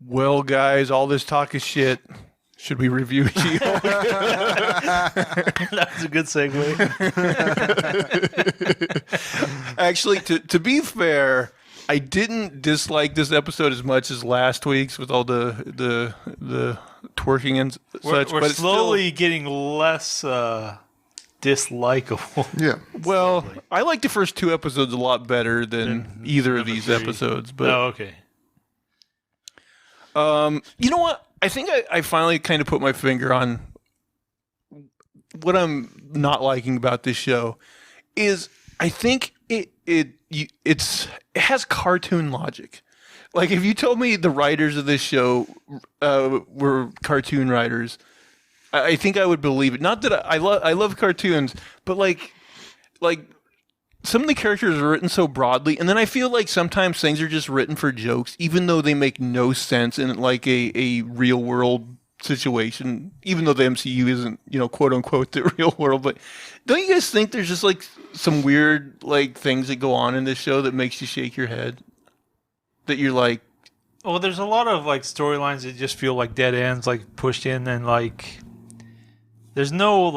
Well, guys, all this talk is shit. Should we review She-Hulk? That was a good segue. Actually, to be fair, I didn't dislike this episode as much as last week's with all the twerking and such. We're but slowly getting less dislikable. Yeah. Well, I like the first two episodes a lot better than either of these 3. episodes. But okay. you know what? I think I finally kind of put my finger on what I'm not liking about this show is I think it has cartoon logic. Like if you told me the writers of this show were cartoon writers, I think I would believe it. Not that I love cartoons, but like some of the characters are written so broadly, and then I feel like sometimes things are just written for jokes, even though they make no sense in like a real world situation. Even though the MCU isn't, quote unquote, the real world, but don't you guys think there's just like some weird like things that go on in this show that makes you shake your head? That you're like, well, there's a lot of like storylines that just feel like dead ends, like pushed in, and like there's no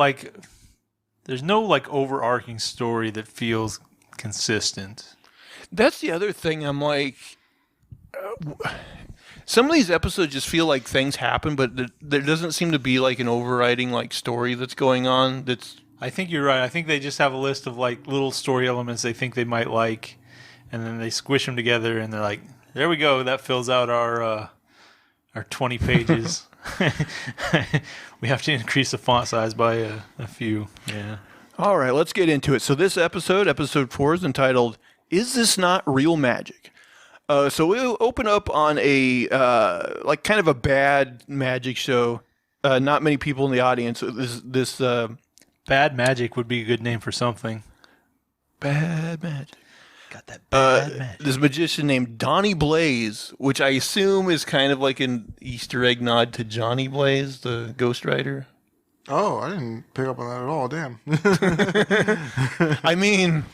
overarching story that feels consistent. That's the other thing. I'm like, some of these episodes just feel like things happen, but there doesn't seem to be like an overriding like story that's going on. I think you're right. I think they just have a list of like little story elements they think they might like, and then they squish them together, and they're like, there we go. That fills out our 20 pages. We have to increase the font size by a few. Yeah. All right, let's get into it. So this episode 4, is entitled, Is This Not Real Magic? So we'll open up on a, like kind of a bad magic show. Not many people in the audience. This Bad Magic would be a good name for something. Bad magic. Got that bad magic. This magician named Donnie Blaze, which I assume is kind of like an Easter egg nod to Johnny Blaze, the Ghost Rider. Oh, I didn't pick up on that at all. Damn. I mean,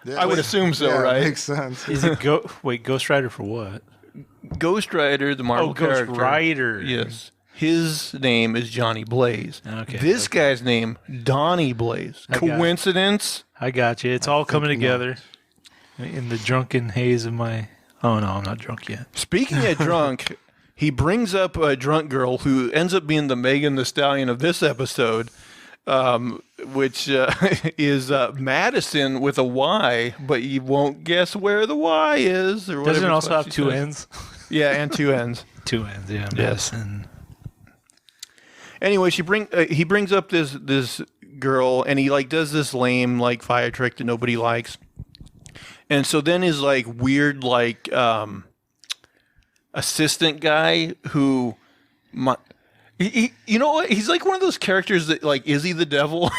Yeah, I would assume so, yeah, right? Makes sense. Is it Ghost Rider for what? Ghost Rider, the Marvel Ghost character. Rider. Yes. His name is Johnny Blaze. Okay. This guy's name, Donnie Blaze. I got it. Coincidence? I got you. It's all coming together in the drunken haze of my... Oh, no, I'm not drunk yet. Speaking of drunk, he brings up a drunk girl who ends up being the Megan Thee Stallion of this episode, which is Madisynn with a Y, but you won't guess where the Y is. Or Doesn't it whatever also the fuck have she two says. ends? Yeah, and two ends. Two ends, yeah. Yes. Madisynn. Anyway, he brings up this girl, and he like does this lame like fire trick that nobody likes, and so then his like weird like assistant guy who, you know what? He's like one of those characters that like, is he the devil?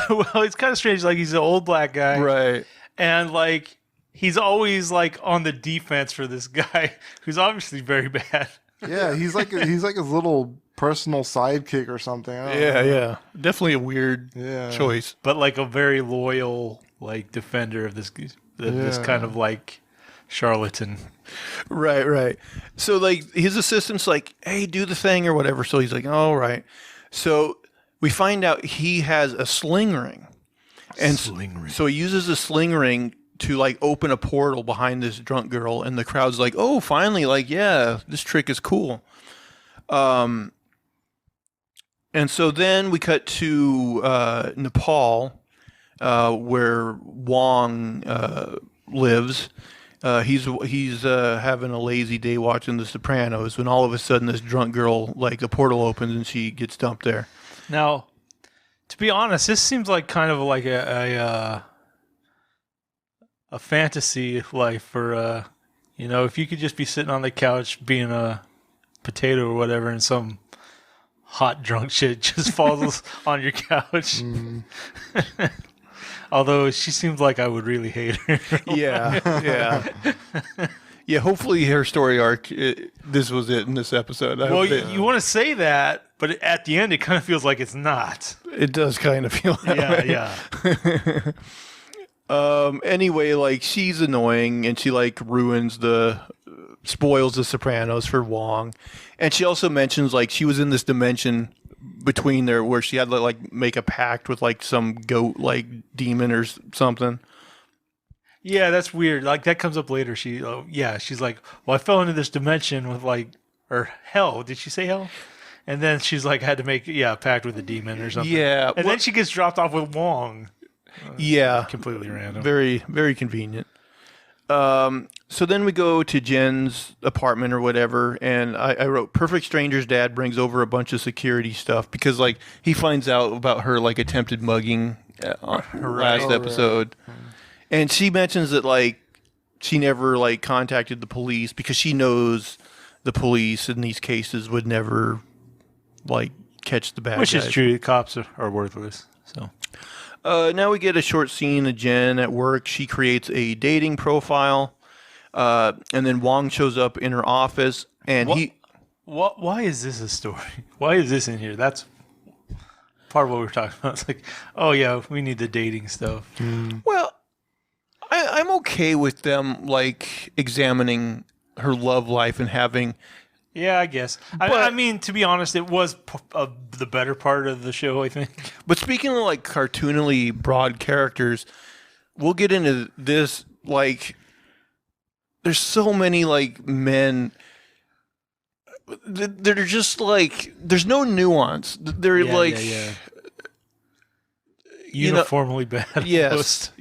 Well, it's kind of strange. Like, he's an old black guy, Right. and like he's always like on the defense for this guy who's obviously very bad. Yeah, he's like his little personal sidekick or something. I don't know. Yeah. Definitely a weird choice. But like a very loyal like defender of this kind of like charlatan. Right. So like his assistant's like, hey, do the thing or whatever. So he's like, all right. So we find out he has a sling ring. And so he uses a sling ring to like open a portal behind this drunk girl, and the crowd's like, oh, finally, like, yeah, this trick is cool. And so then we cut to Nepal, where Wong lives. He's having a lazy day watching The Sopranos when all of a sudden this drunk girl, like a portal opens and she gets dumped there. Now, to be honest, this seems like kind of like a fantasy life for if you could just be sitting on the couch being a potato or whatever, and some hot drunk shit just falls on your couch. Although she seems like I would really hate her. Yeah. Yeah, hopefully her story arc, this was it in this episode. Well, you want to say that, but at the end it kind of feels like it's not. It does kind of feel that way. Yeah. Anyway, like she's annoying and she like ruins the spoils The Sopranos for Wong. And she also mentions like she was in this dimension between there where she had to like make a pact with like some goat like demon or something. Yeah, that's weird. Like that comes up later. She's like, well, I fell into this dimension with like, or hell. Did she say hell? And then she's like, I had to make a pact with a demon or something. Yeah, and then she gets dropped off with Wong. Completely random. Very, very convenient. So then we go to Jen's apartment or whatever, and I wrote Perfect Stranger's dad brings over a bunch of security stuff because like he finds out about her like attempted mugging on her last episode. Right. And she mentions that like she never like contacted the police because she knows the police in these cases would never like catch the bad guys. Which is true. Cops are worthless. So now we get a short scene of Jen at work. She creates a dating profile, and then Wong shows up in her office, and why is this a story? Why is this in here? That's part of what we were talking about. It's like, oh yeah, we need the dating stuff. Well, I'm okay with them like examining her love life and having. Yeah, I guess. I mean, to be honest, it was the better part of the show, I think. But speaking of like cartoonily broad characters, we'll get into this. Like, there's so many like men. They're just like there's no nuance. They're uniformly bad. Yes.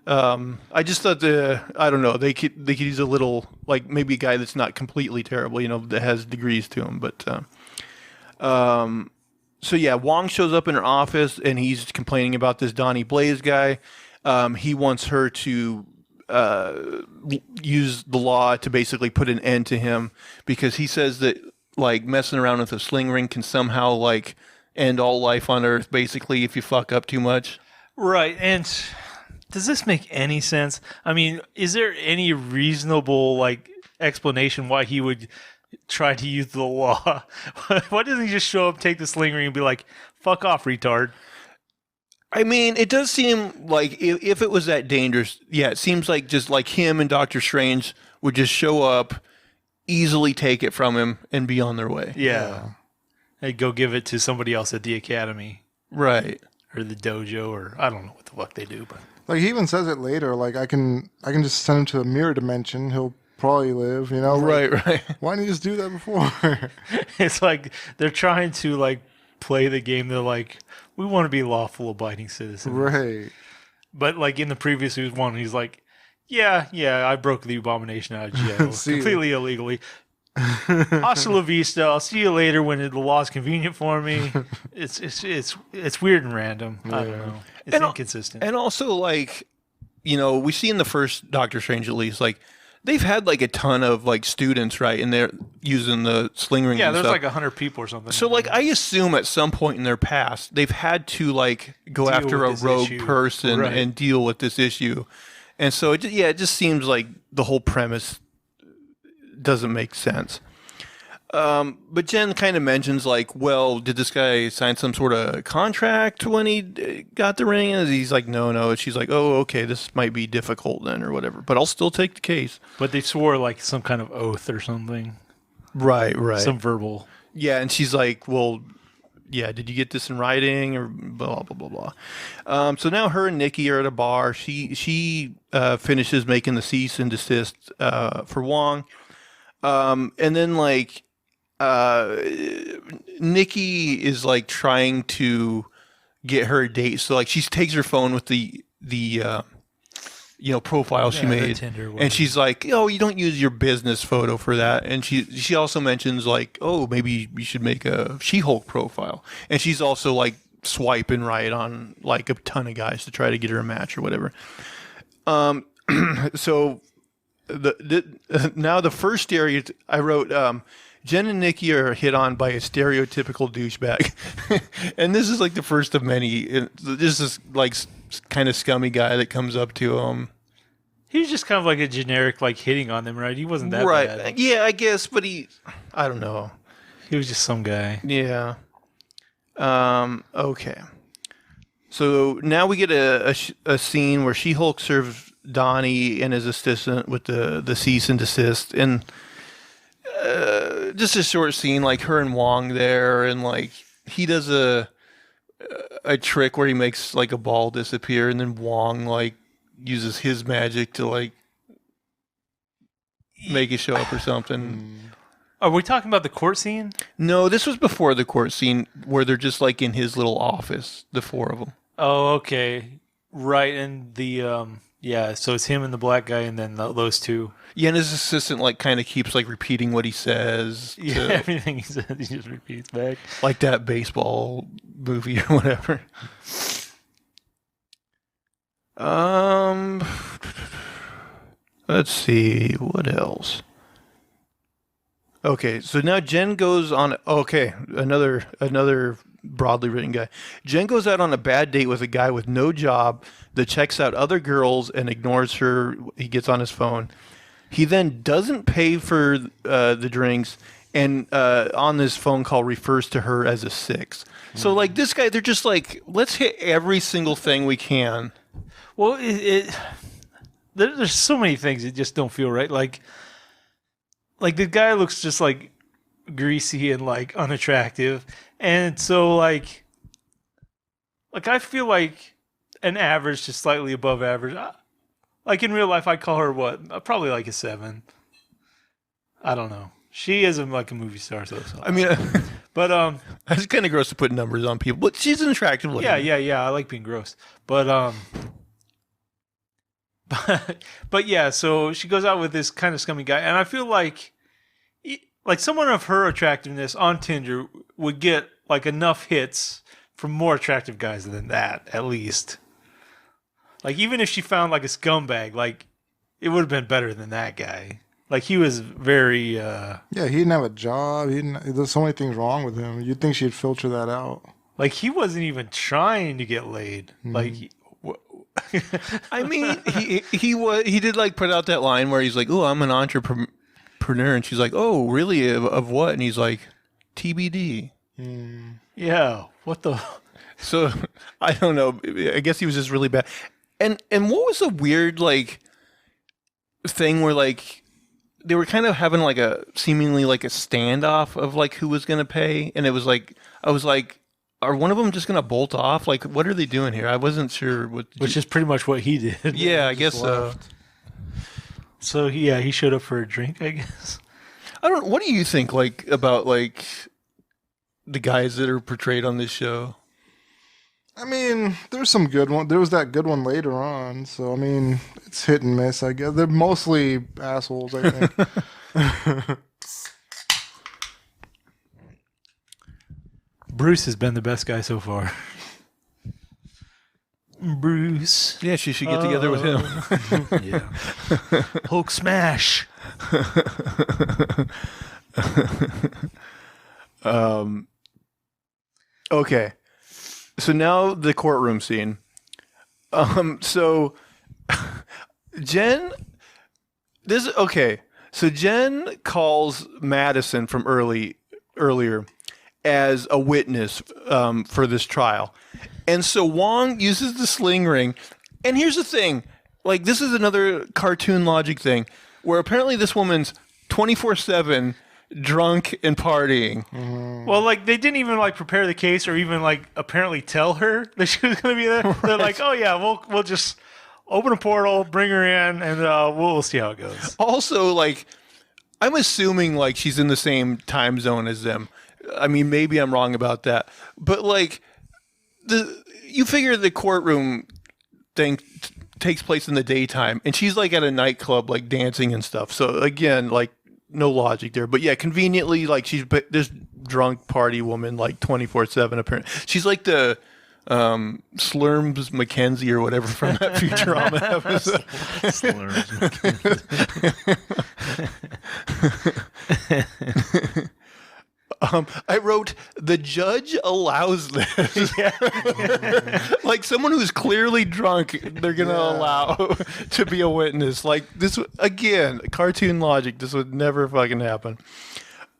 I just thought I don't know, they could use a little, like maybe a guy that's not completely terrible, that has degrees to him. But so yeah, Wong shows up in her office and he's complaining about this Donnie Blaze guy. He wants her to use the law to basically put an end to him because he says that like messing around with a sling ring can somehow like end all life on Earth, basically, if you fuck up too much. Right, and does this make any sense? I mean, is there any reasonable like explanation why he would try to use the law? Why doesn't he just show up, take the sling ring, and be like, "Fuck off, retard"? I mean, it does seem like if it was that dangerous, yeah, it seems like just like him and Doctor Strange would just show up, easily take it from him, and be on their way. Yeah. They'd go give it to somebody else at the academy. Right. Or the dojo, or I don't know what the fuck they do, but like he even says it later. Like I can just send him to a mirror dimension. He'll probably live. Right. Why didn't you just do that before? It's like they're trying to like play the game. They're like, we want to be lawful abiding citizens, right? But like in the previous one, he's like, yeah, I broke the abomination out of jail completely illegally. Hasta la vista. I'll see you later when the law's convenient for me. It's weird and random. I don't know. It's inconsistent. And also, like, we see in the first Doctor Strange at least, like, they've had like a ton of like students, right? And they're using the sling ring. Yeah, and there's stuff. like 100 people or something. So, like, I assume at some point in their past, they've had to like go after a rogue person and deal with this issue. And so, it just seems like the whole premise doesn't make sense. But Jen kind of mentions like, well, did this guy sign some sort of contract when he got the ring? And he's like, no. She's like, oh, okay, this might be difficult then or whatever, but I'll still take the case. But they swore like some kind of oath or something. Right. Some verbal. Yeah, and she's like, well, yeah, did you get this in writing or blah, blah, blah, blah. So now her and Nikki are at a bar. She finishes making the cease and desist for Wong. And then like, Nikki is like trying to get her a date. So like she takes her phone with the profile she made, and she's like, oh, you don't use your business photo for that. And she also mentions like, oh, maybe you should make a She-Hulk profile. And she's also like swiping right on like a ton of guys to try to get her a match or whatever. So now the first stereotype I wrote, Jen and Nikki are hit on by a stereotypical douchebag. And this is like the first of many. This is like kind of scummy guy that comes up to him. He was just kind of like a generic like hitting on them, right? He wasn't that bad. Yeah, I guess, but I don't know. He was just some guy. Yeah. Okay. So now we get a scene where She-Hulk serves Donnie and his assistant with the cease and desist, and just a short scene, like her and Wong there, and like he does a trick where he makes like a ball disappear, and then Wong like uses his magic to like make it show up or something. Are we talking about the court scene? No, this was before the court scene where they're just like in his little office, the four of them. Oh, okay. Right, and the so it's him and the black guy, and then those two. Yeah, and his assistant like kind of keeps like repeating what he says. Yeah, everything he says, he just repeats back. Like that baseball movie or whatever. Let's see what else. Okay, so now Jen goes on. Okay, another broadly written guy. Jen goes out on a bad date with a guy with no job that checks out other girls and ignores her. He gets on his phone. He then doesn't pay for the drinks, and on this phone call refers to her as a 6. So like this guy, they're just like, let's hit every single thing we can. Well, there's so many things that just don't feel right. Like the guy looks just like greasy and like unattractive, and so like I feel like an average to slightly above average. Like in real life, I'd call her what? Probably like a 7. I don't know. She isn't like a movie star, so. I mean, but it's kind of gross to put numbers on people, but she's an attractive lady. Yeah. I like being gross, but but yeah. So she goes out with this kind of scummy guy, and I feel like someone of her attractiveness on Tinder would get like enough hits from more attractive guys than that, at least. Like, even if she found, like, a scumbag, like, it would have been better than that guy. Like, he was very... Yeah, he didn't have a job. There's so many things wrong with him. You'd think she'd filter that out. Like, he wasn't even trying to get laid. Like... I mean, he did, like, put out that line where he's like, oh, I'm an entrepreneur. And she's like, oh, really? Of what? And he's like, TBD. Yeah, what the... So, I don't know. I guess he was just really bad. And what was a weird like thing where like they were kind of having like a seemingly like a standoff of like who was going to pay, and it was like I was like, are one of them just going to bolt off? Like, what are they doing here? I wasn't sure what. Which is pretty much what he did. Yeah, I guess so. So he showed up for a drink, I guess. I don't. What do you think like about like the guys that are portrayed on this show? I mean, there's some good one. There was that good one later on. So, I mean, it's hit and miss, I guess. They're mostly assholes, I think. Bruce has been the best guy so far. Bruce. Yeah, she should get together with him. Yeah. Hulk smash. Okay. So now the courtroom scene. So Jen, So Jen calls Madisynn from earlier as a witness for this trial, and so Wong uses the sling ring. And here's the thing: like this is another cartoon logic thing, where apparently this woman's 24/7. Drunk and partying. Well, like they didn't even like prepare the case or even like apparently tell her that she was going to be there. Right. They're like, oh yeah, we'll just open a portal, bring her in, and we'll see how it goes. Also, like I'm assuming like she's in the same time zone as them. I mean, maybe I'm wrong about that, but like you figure the courtroom thing takes place in the daytime, and she's like at a nightclub, like dancing and stuff. So again, like. No logic there, but yeah, conveniently, like she's this drunk party woman, like 24/7. Apparently, she's like the Slurms Mackenzie or whatever from that Futurama episode. Slurms. I wrote, the judge allows this. Like someone who's clearly drunk, they're going to allow to be a witness. Like this, again, cartoon logic. This would never fucking happen.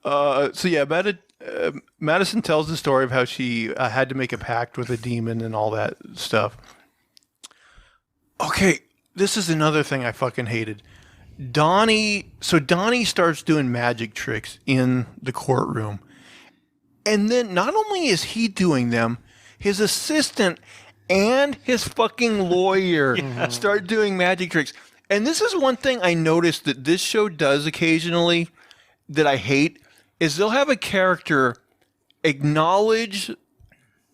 So yeah, Madisynn tells the story of how she had to make a pact with a demon and all that stuff. Okay, this is another thing I fucking hated. Donnie starts doing magic tricks in the courtroom. And then not only is he doing them, his assistant and his fucking lawyer start doing magic tricks. And this is one thing I noticed that this show does occasionally that I hate, is they'll have a character acknowledge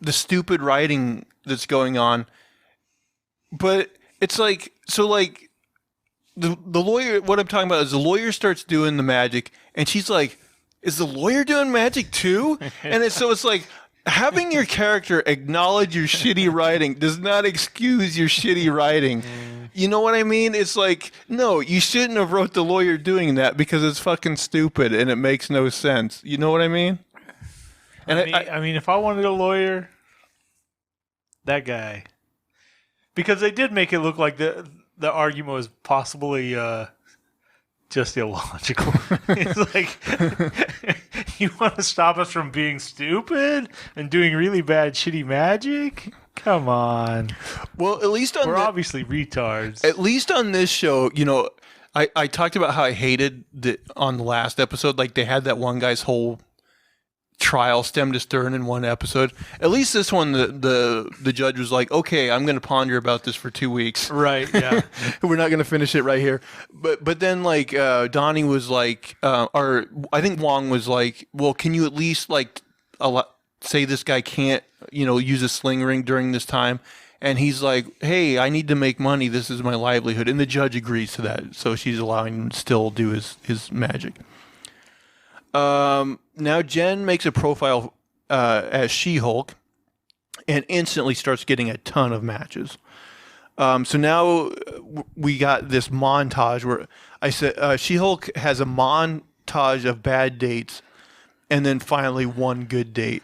the stupid writing that's going on, but it's like, so like the lawyer, what I'm talking about is the lawyer starts doing the magic and she's like, is the lawyer doing magic too? And it's like having your character acknowledge your shitty writing does not excuse your shitty writing. You know what I mean? It's like, no, you shouldn't have wrote the lawyer doing that because it's fucking stupid and it makes no sense. You know what I mean? And I mean, if I wanted a lawyer, that guy, because they did make it look like the argument was possibly just illogical. It's like, you want to stop us from being stupid and doing really bad, shitty magic? Come on. Well, at least we're obviously retards. At least on this show, you know, I talked about how I hated that on the last episode. Like they had that one guy's whole trial stem to stern in one episode. At least this one, the judge was like, okay, I'm going to ponder about this for 2 weeks. Right. Yeah. We're not going to finish it right here. But then like Donnie was like, or I think Wong was like, well, can you at least like say this guy can't, you know, use a sling ring during this time? And he's like, hey, I need to make money. This is my livelihood. And the judge agrees to that. So she's allowing him to still do his magic. Now Jen makes a profile as She-Hulk and instantly starts getting a ton of matches. So now we got this montage where I said She-Hulk has a montage of bad dates and then finally one good date.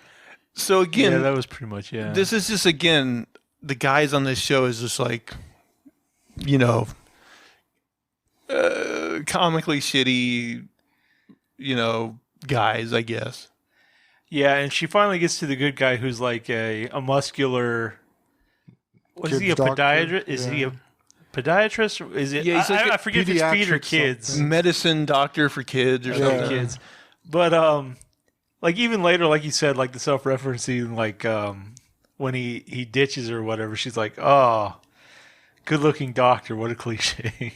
So again, yeah, that was pretty much, yeah. This is just, again, the guys on this show is just like, you know, comically shitty, you know, guys, I guess. Yeah, and she finally gets to the good guy who's like a muscular. Is he a podiatrist? Is he a podiatrist? Is it? Yeah, he's like I forget if it's feet or kids. Medicine doctor for kids or something. Kids, but like even later, like you said, like the self-referencing, like when he ditches her or whatever, she's like, "Oh, good-looking doctor." What a cliche.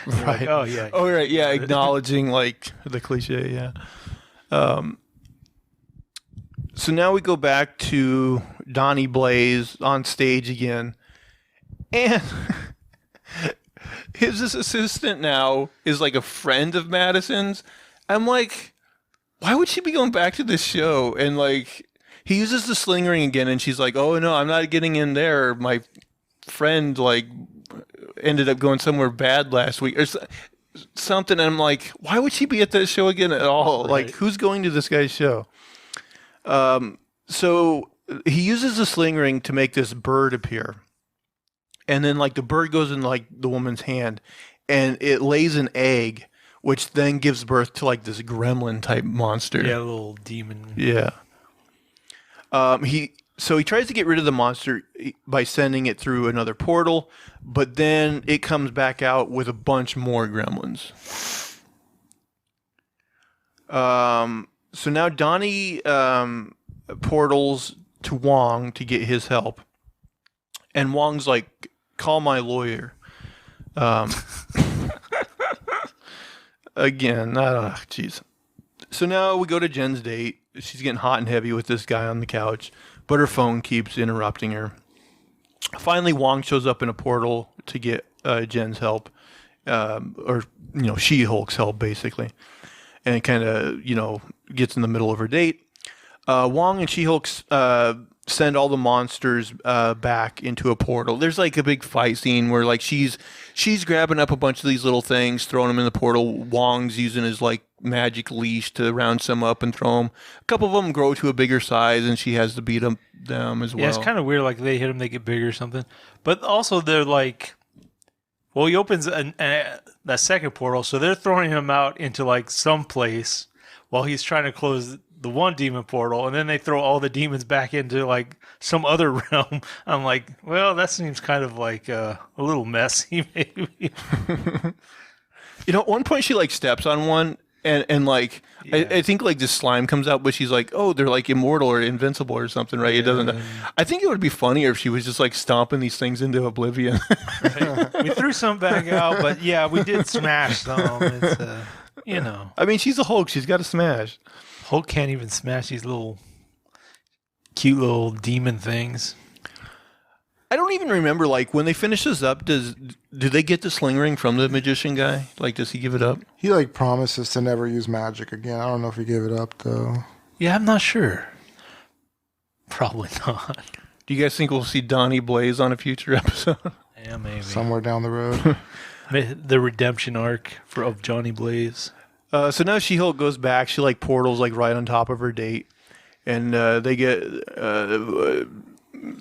Right. Like, oh yeah. Oh right. Yeah. Acknowledging like the cliche. Yeah. So now we go back to Donnie Blaze on stage again, and his assistant now is like a friend of Madisyn's. I'm like, why would she be going back to this show? And like, he uses the sling ring again, and she's like, oh no, I'm not getting in there. My friend like ended up going somewhere bad last week or something. And I'm like, why would she be at that show again at all? Right. Like, who's going to this guy's show? So he uses the sling ring to make this bird appear. And then like the bird goes in like the woman's hand and it lays an egg, which then gives birth to like this gremlin type monster. Yeah, a little demon. Yeah. He tries to get rid of the monster by sending it through another portal, but then it comes back out with a bunch more gremlins. So now Donnie portals to Wong to get his help. And Wong's like, call my lawyer. Again, jeez. So now we go to Jen's date. She's getting hot and heavy with this guy on the couch, but her phone keeps interrupting her. Finally, Wong shows up in a portal to get Jen's help, or, you know, She-Hulk's help, basically. And kind of, you know, gets in the middle of her date. Wong and She-Hulk send all the monsters back into a portal. There's like a big fight scene where like she's grabbing up a bunch of these little things, throwing them in the portal. Wong's using his like magic leash to round some up and throw them. A couple of them grow to a bigger size, and she has to beat them as well. Yeah, it's kind of weird. Like they hit them, they get bigger or something. But also they're like, well, he opens that second portal, so they're throwing him out into like some place while he's trying to close the one demon portal, and then they throw all the demons back into like some other realm. I'm like, well, that seems kind of like a little messy, maybe. At one point she like steps on one, and like I think like this slime comes out, but she's like, oh, they're like immortal or invincible or something, right? It doesn't. I think it would be funnier if she was just like stomping these things into oblivion. Right. We threw some back out, but yeah, we did smash some. It's I mean, she's a Hulk. She's got to smash. Hulk can't even smash these little cute little demon things. I don't even remember, like, when they finish this up, do they get the sling ring from the magician guy? Like, does he give it up? He like promises to never use magic again. I don't know if he gave it up though. Yeah, I'm not sure. Probably not. Do you guys think we'll see Donnie Blaze on a future episode? Yeah, maybe. Somewhere down the road. The redemption arc of Johnny Blaze. So now She-Hulk goes back. She, like, portals, like, right on top of her date. And they get...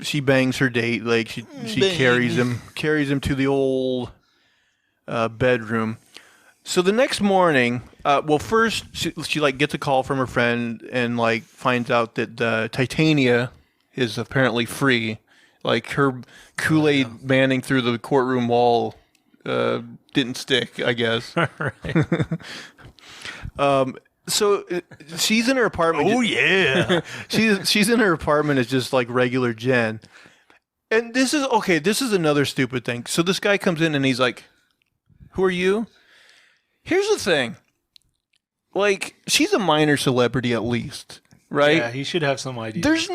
she bangs her date. Like, she carries him to the old bedroom. So the next morning... first, she, like, gets a call from her friend and, like, finds out that Titania is apparently free. Like, her Kool-Aid manning through the courtroom wall didn't stick, I guess. Right. So she's in her apartment. Oh yeah. she's in her apartment as just like regular Jen. And this is another stupid thing. So this guy comes in and he's like, "Who are you?" Here's the thing. Like, she's a minor celebrity at least, right? Yeah, he should have some idea. There's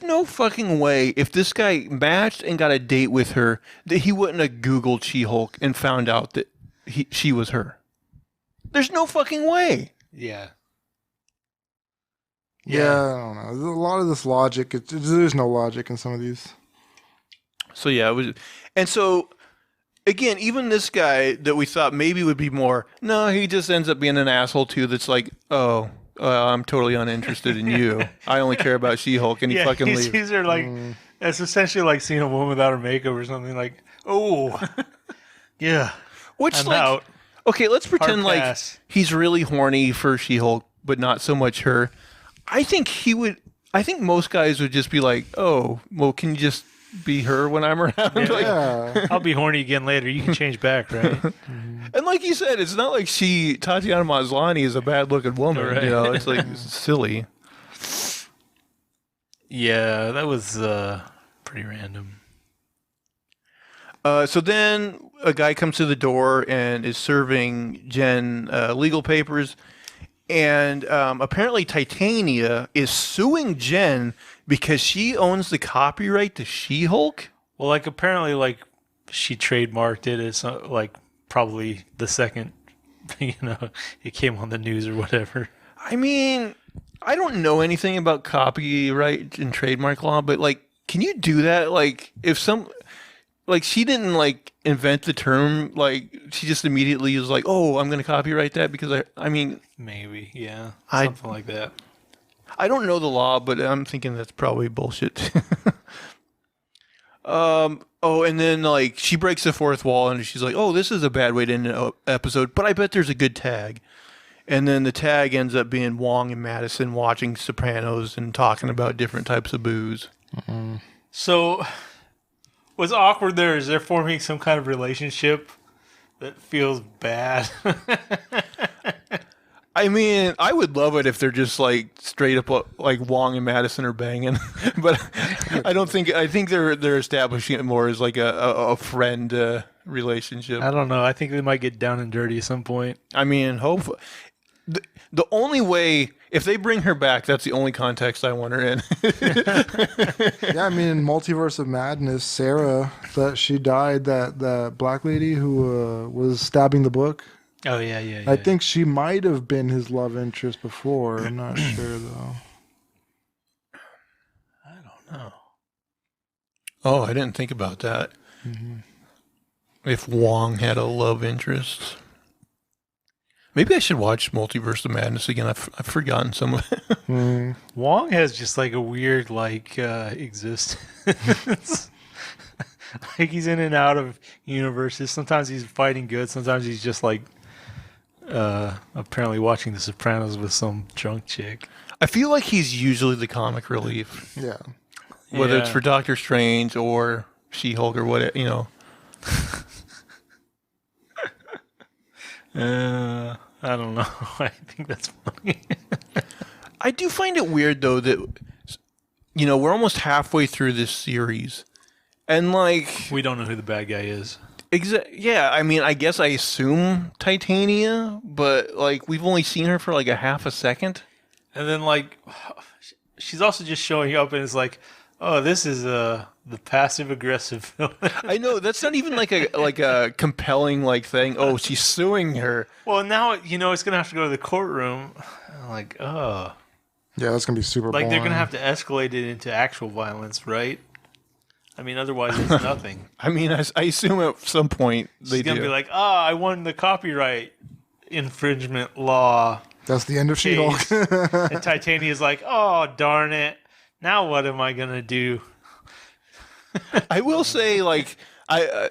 no fucking way if this guy matched and got a date with her that he wouldn't have Googled She-Hulk and found out that she was her. There's no fucking way. Yeah. Yeah, I don't know. There's a lot of this logic. There's no logic in some of these. So yeah, it was, and so again, even this guy that we thought maybe would be more, no, he just ends up being an asshole too. That's like, oh, I'm totally uninterested in you. I only care about She-Hulk, and he fucking he leaves. sees her like it's essentially like seeing a woman without her makeup or something. Like, oh, yeah, Which I'm like, out. okay, let's pretend Hard like pass. he's really horny for She-Hulk, but not so much her. I think he would. I think most guys would just be like, oh, well, can you just be her when I'm around? Like, Yeah. I'll be horny again later. You can change back, right? and like you said, it's not like Tatiana Maslany is a bad looking woman. Right. You know, it's like silly. Yeah, that was pretty random. So then a guy comes to the door and is serving Jen legal papers. And apparently Titania is suing Jen because she owns the copyright to She-Hulk. Well, like apparently, like she trademarked it as like probably the second, it came on the news or whatever. I mean, I don't know anything about copyright and trademark law, but like, can you do that? Like, if like she didn't like invent the term, like she just immediately was like, "Oh, I'm going to copyright that," because I mean, Maybe, yeah, I- something like that. I don't know the law, but I'm thinking that's probably bullshit. And then like she breaks the fourth wall and she's like, "Oh, this is a bad way to end an episode, but I bet there's a good tag." And then the tag ends up being Wong and Madisynn watching Sopranos and talking about different types of booze. So, what's awkward there is they're forming some kind of relationship that feels bad. I mean, I would love it if they're just like straight up like Wong and Madisynn are banging, but I think they're establishing it more as like a friend relationship. I don't know. I think they might get down and dirty at some point. I mean, hopefully. The only way, if they bring her back, that's the only context I want her in. Yeah, I mean, in Multiverse of Madness, Sarah, that she died, that black lady who was stabbing the book. Oh yeah. I think she might have been his love interest before. I'm not sure though. I don't know. Oh, I didn't think about that. Mm-hmm. If Wong had a love interest. Maybe I should watch Multiverse of Madness again. I've forgotten some of it. Mm. Wong has just like a weird existence. Like he's in and out of universes. Sometimes he's fighting good. Sometimes he's just like apparently watching The Sopranos with some drunk chick. I feel like he's usually the comic relief, Yeah. whether it's Yeah. for Doctor Strange or She-Hulk or what, you know. I don't know. I think that's funny. I do find it weird though that we're almost halfway through this series, and like We don't know who the bad guy is. yeah, I mean, I guess I assume Titania, but like we've only seen her for like a half a second. And then like she's also just showing up and it's like, oh, this is the passive aggressive villain. I know that's not even like a compelling like thing. Oh, she's suing her. Well, now it's gonna have to go to the courtroom. I'm like, oh, Yeah, that's gonna be super. like they're boring. gonna have to escalate it into actual violence, right? I mean, otherwise it's nothing. I mean, I assume at some point they She's gonna do. be like, I won the copyright infringement law That's the end of She-Hulk. case. And Titania's like, oh, darn it. Now what am I gonna do? I will say, like,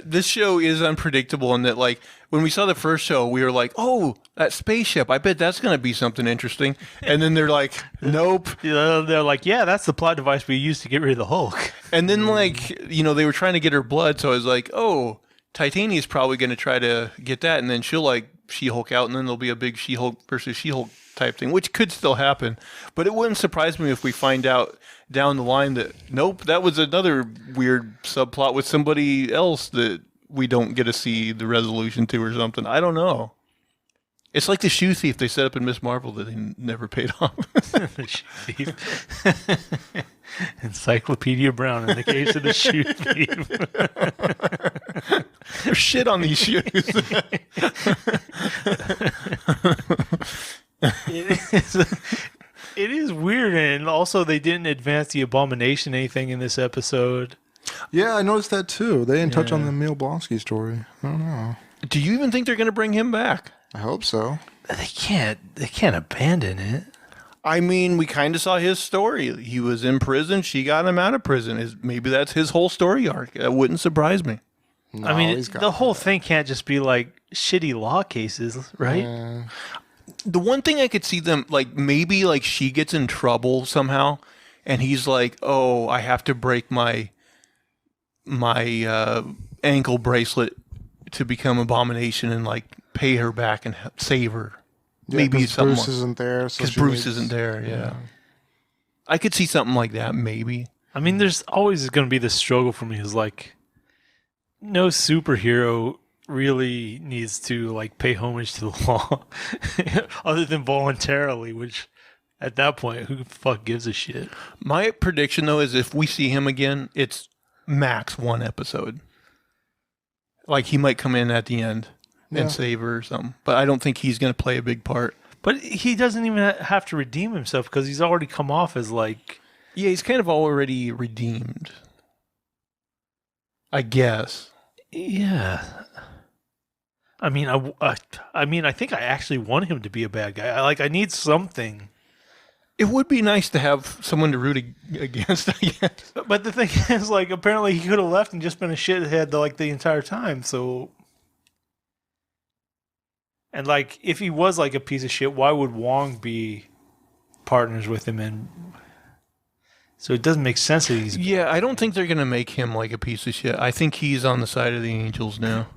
this show is unpredictable in that, like, when we saw the first show, we were like, "Oh, that spaceship! I bet that's going to be something interesting." And then they're like, "Nope." They're like, yeah, that's the plot device we used to get rid of the Hulk. And then, like, they were trying to get her blood, so I was like, "Oh, Titania's probably going to try to get that," and then she'll like She-Hulk out, and then there'll be a big She-Hulk versus She-Hulk type thing, which could still happen. But it wouldn't surprise me if we find out down the line that nope, that was another weird subplot with somebody else that we don't get to see the resolution to or something. I don't know. It's like the shoe thief they set up in Miss Marvel that they never paid off. The shoe thief. Encyclopedia Brown in the case of the shoe thief. There's shit on these shoes. It is weird, and also they didn't advance the Abomination anything in this episode. Yeah, I noticed that too. They didn't touch on Yeah. the Emil Blonsky story. I don't know. Do you even think they're going to bring him back? I hope so. They can't abandon it. I mean, we kind of saw his story. He was in prison. She got him out of prison. Maybe that's his whole story arc. That wouldn't surprise me. No, I mean, he's got the whole thing can't just be like shitty law cases, right? Yeah. The one thing I could see them, like, maybe, like, she gets in trouble somehow, and he's like, oh, I have to break my ankle bracelet to become Abomination and, like, pay her back and save her. Yeah, Maybe 'cause something Bruce isn't there. So because she Bruce needs- isn't there, yeah. I could see something like that, maybe. I mean, there's always going to be this struggle for me. Is like, no superhero really needs to like pay homage to the law, other than voluntarily. Which, at that point, who the fuck gives a shit? My prediction, though, is if we see him again, it's max one episode. Like, he might come in at the end Yeah. and save her or something. But I don't think he's going to play a big part. But he doesn't even have to redeem himself because he's already come off as like. Yeah, he's kind of already redeemed. I guess. Yeah. I mean, I think I actually want him to be a bad guy. I need something. It would be nice to have someone to root against, I guess. But the thing is, like, apparently he could have left and just been a shithead the entire time. So, and like, if he was like a piece of shit, why would Wong be partners with him? And so it doesn't make sense that he's. Yeah, I don't think they're going to make him like a piece of shit. I think he's on the side of the angels now.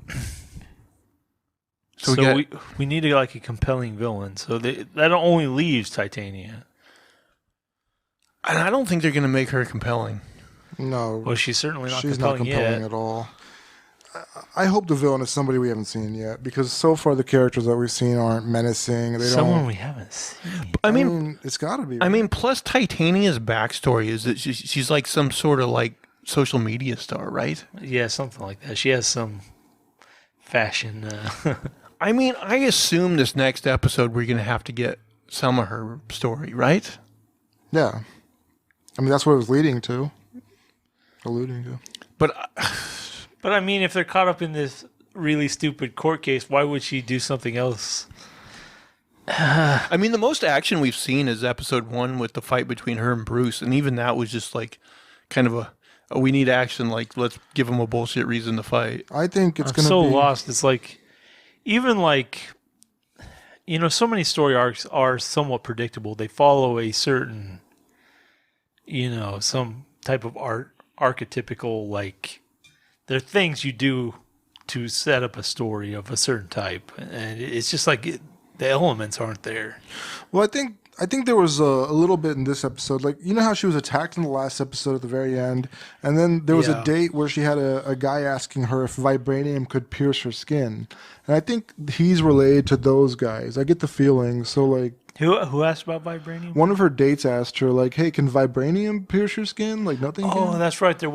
So we need like a compelling villain. So that only leaves Titania. And I don't think they're going to make her compelling. No, Well, she's certainly not she's not compelling compelling yet. at all. I hope the villain is somebody we haven't seen yet, because so far the characters that we've seen aren't menacing. They Someone don't. we haven't seen. I mean, it's got to be. I mean, plus Titania's backstory is that she's like some sort of like social media star, right? Yeah, something like that. She has some fashion. I mean, I assume this next episode we're going to have to get some of her story, right? Yeah, I mean that's what it was alluding to. But But I mean, if they're caught up in this really stupid court case, why would she do something else? I mean, the most action we've seen is episode 1 with the fight between her and Bruce, and even that was just like kind of a we need action. Like, let's give him a bullshit reason to fight. I think it's I'm going to so be lost. It's like, even like so many story arcs are somewhat predictable. They follow a certain, some type of archetypical, like, there are things you do to set up a story of a certain type. And it's just like the elements aren't there. Well, I think there was a little bit in this episode. Like, you know how she was attacked in the last episode at the very end? And then there was a date where she had a guy asking her if vibranium could pierce her skin. And I think he's related to those guys. I get the feeling. So, like... Who asked about vibranium? One of her dates asked her, like, hey, can vibranium pierce your skin? Like, nothing Oh, can? that's right. He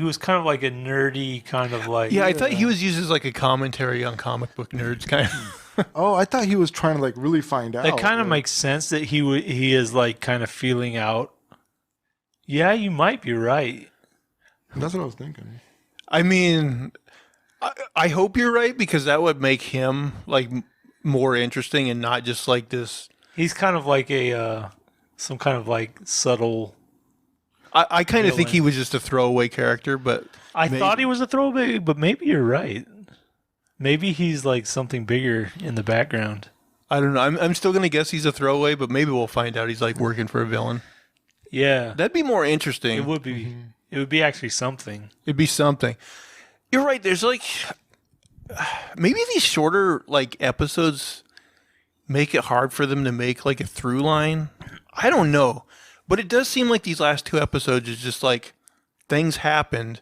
was kind of like a nerdy kind of like... Yeah, I thought he was used as like a commentary on comic book nerds, kind of. Oh, I thought he was trying to, like, really find out. That kind of like, makes sense that he is like kind of feeling out. Yeah, you might be right. That's what I was thinking. I mean, I hope you're right, because that would make him like more interesting and not just like this. He's kind of like some kind of like subtle. I kind of think villain. he was just a throwaway character, but I thought he was a throwaway, but maybe you're right. Maybe he's like something bigger in the background. I don't know. I'm still gonna guess he's a throwaway, but maybe we'll find out he's like working for a villain. Yeah, That'd be more interesting. it would be. It would be actually something. It'd be something. You're right. There's like maybe these shorter like episodes make it hard for them to make like a through line. I don't know, but it does seem like these last two episodes is just like things happened,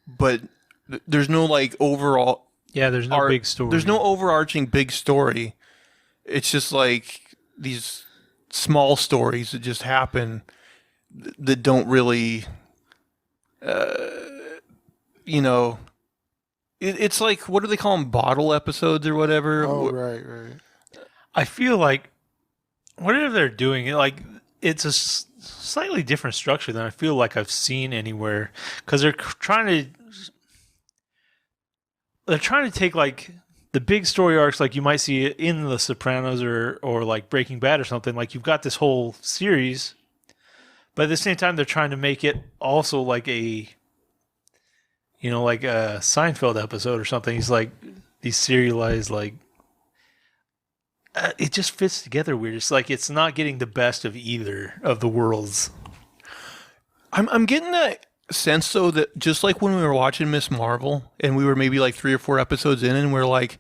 but there's no like overall. Yeah, there's no big story. There's no overarching big story. It's just like these small stories that just happen that don't really, it's like, what do they call them? Bottle episodes or whatever? Oh, right. I feel like whatever they're doing, like it's a slightly different structure than I feel like I've seen anywhere, because they're trying to take like the big story arcs, like you might see in The Sopranos or like Breaking Bad or something. Like you've got this whole series, but at the same time they're trying to make it also like like a Seinfeld episode or something. He's like these serialized like. It just fits together weird. It's like it's not getting the best of either of the worlds. I'm getting that sense though that just like when we were watching Miss Marvel and we were maybe like 3 or 4 episodes in and we're like,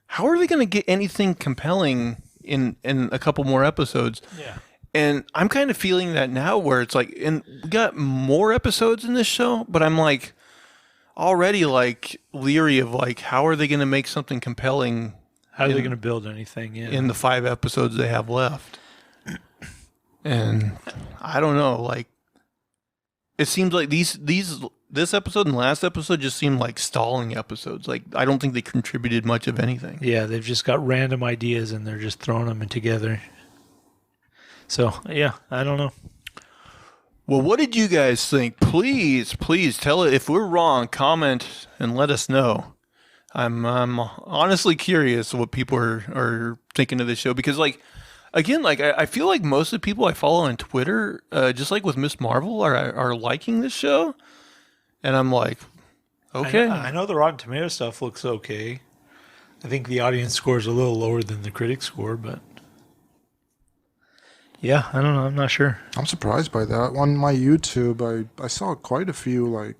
how are they going to get anything compelling in a couple more episodes? Yeah. And I'm kind of feeling that now where it's like, and we got more episodes in this show, but I'm like already like leery of like, how are they going to make something compelling? How are they going to build anything in the 5 episodes they have left? And I don't know, like it seems like this episode and last episode just seemed like stalling episodes. Like I don't think they contributed much of anything. Yeah, they've just got random ideas and they're just throwing them in together. So, yeah, I don't know. Well, what did you guys think? Please tell it. If we're wrong, comment and let us know. I'm honestly curious what people are thinking of this show, because like again, like I feel like most of the people I follow on Twitter, just like with Miss Marvel, are liking this show, and I'm like, okay. I know the Rotten Tomato stuff looks okay. I think the audience score is a little lower than the critic score, but yeah, I don't know. I'm not sure. I'm surprised by that. On my YouTube, I saw quite a few like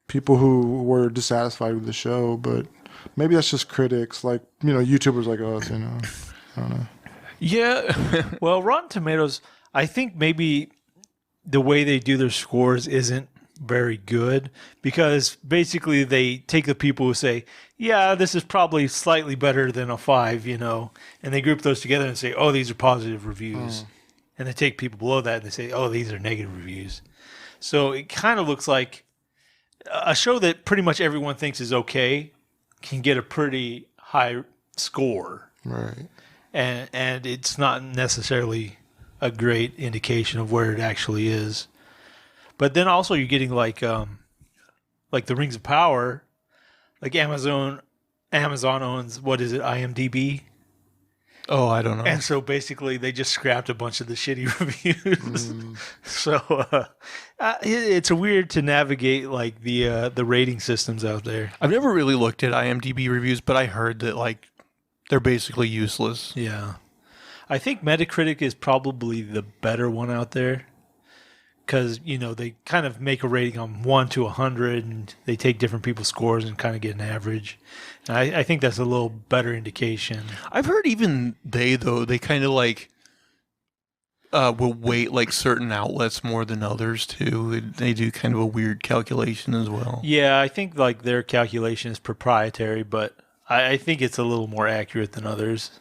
people who were dissatisfied with the show, but maybe that's just critics, like YouTubers like us. I don't know. Yeah. Well, Rotten Tomatoes, I think maybe the way they do their scores isn't very good, because basically they take the people who say, yeah, this is probably slightly better than a 5, and they group those together and say, oh, these are positive reviews. And they take people below that and they say, oh, these are negative reviews. So it kind of looks like a show that pretty much everyone thinks is okay can get a pretty high score. Right. And it's not necessarily a great indication of where it actually is. But then also you're getting like the Rings of Power, like Amazon owns, what is it, IMDb? Oh, I don't know. And so basically they just scrapped a bunch of the shitty reviews. So it's weird to navigate like the rating systems out there. I've never really looked at IMDb reviews, but I heard that like they're basically useless. Yeah. I think Metacritic is probably the better one out there because, they kind of make a rating on 1 to 100 and they take different people's scores and kind of get an average. And I think that's a little better indication. I've heard even they kind of like will weight like certain outlets more than others too. They do kind of a weird calculation as well. Yeah, I think like their calculation is proprietary, but I think it's a little more accurate than others.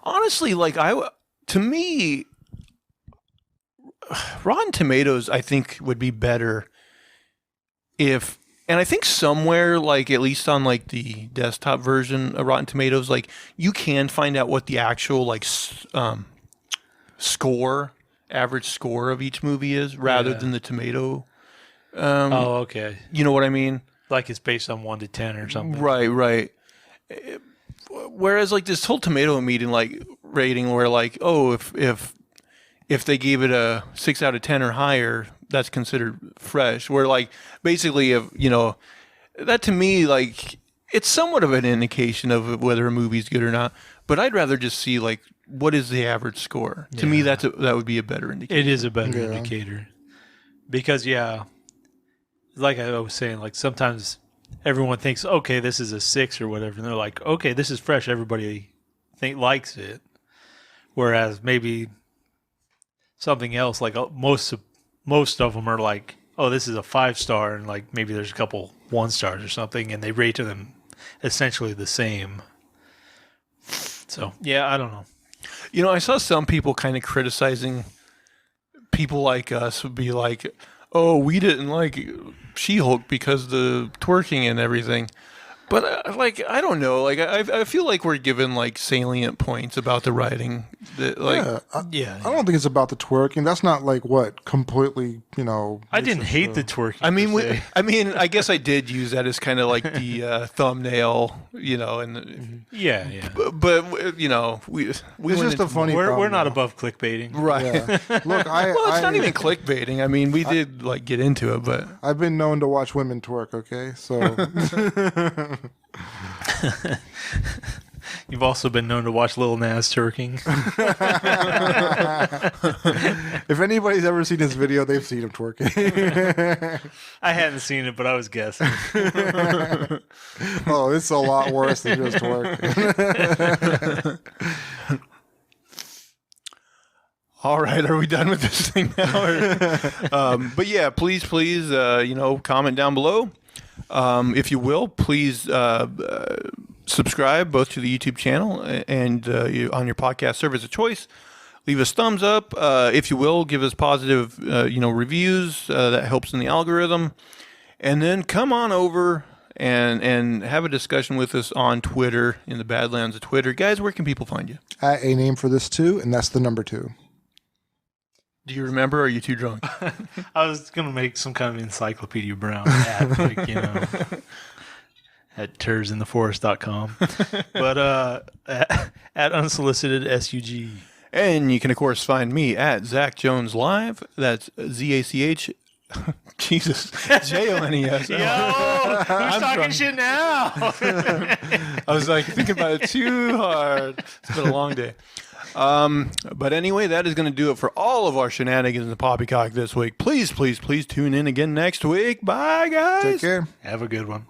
Honestly, to me, Rotten Tomatoes, I think, would be better if, and I think somewhere, like at least on like the desktop version of Rotten Tomatoes, like you can find out what the actual like average score of each movie is, rather than the tomato. Okay. You know what I mean? Like it's based on 1 to 10 or something. Right. Whereas like this whole tomato meeting like rating where like, oh, if they gave it a 6 out of 10 or higher, that's considered fresh. Where like basically if that to me like it's somewhat of an indication of whether a movie's good or not. But I'd rather just see like what is the average score. To me that would be a better indicator. It is a better indicator. Because like I was saying, like sometimes everyone thinks, okay, this is a 6 or whatever, and they're like, okay, this is fresh. Everybody likes it. Whereas maybe something else, like most of them are like, oh, this is a 5-star, and like maybe there's a couple 1-stars or something, and they rate them essentially the same. So yeah, I don't know. I saw some people kind of criticizing people like us would be like, oh, we didn't like She-Hulk because the twerking and everything. But I don't know. Like I feel like we're given like salient points about the writing. That, like, I don't think it's about the twerking. That's not like what completely. I didn't hate the twerking. I mean, I guess I did use that as kind of like the thumbnail. And yeah. But we it's just a funny. We're not above clickbaiting, right? Yeah. Look, it's not even clickbaiting. I mean, we did like get into it, but I've been known to watch women twerk. Okay, so. You've also been known to watch Lil Nas twerking. If anybody's ever seen this video, they've seen him twerking. I hadn't seen it, but I was guessing. Oh, it's a lot worse than just twerk. All right, are we done with this thing now? But yeah, please, comment down below. If you will, please subscribe both to the YouTube channel and on your podcast service of choice. Leave us thumbs up. If you will, give us positive reviews. That helps in the algorithm. And then come on over and have a discussion with us on Twitter, in the Badlands of Twitter. Guys, where can people find you? At a name for this too, and that's the number 2. Do you remember, or are you too drunk? I was going to make some kind of Encyclopedia Brown ad, at terrorsintheforest.com. But at unsolicited SUG. And you can, of course, find me at Zach Jones Live. That's ZACH. Jesus. JONES. Yo, who's talking shit now? I was like thinking about it too hard. It's been a long day. But anyway, that is going to do it for all of our shenanigans in the poppycock this week. Please, please, please tune in again next week. Bye, guys. Take care. Have a good one.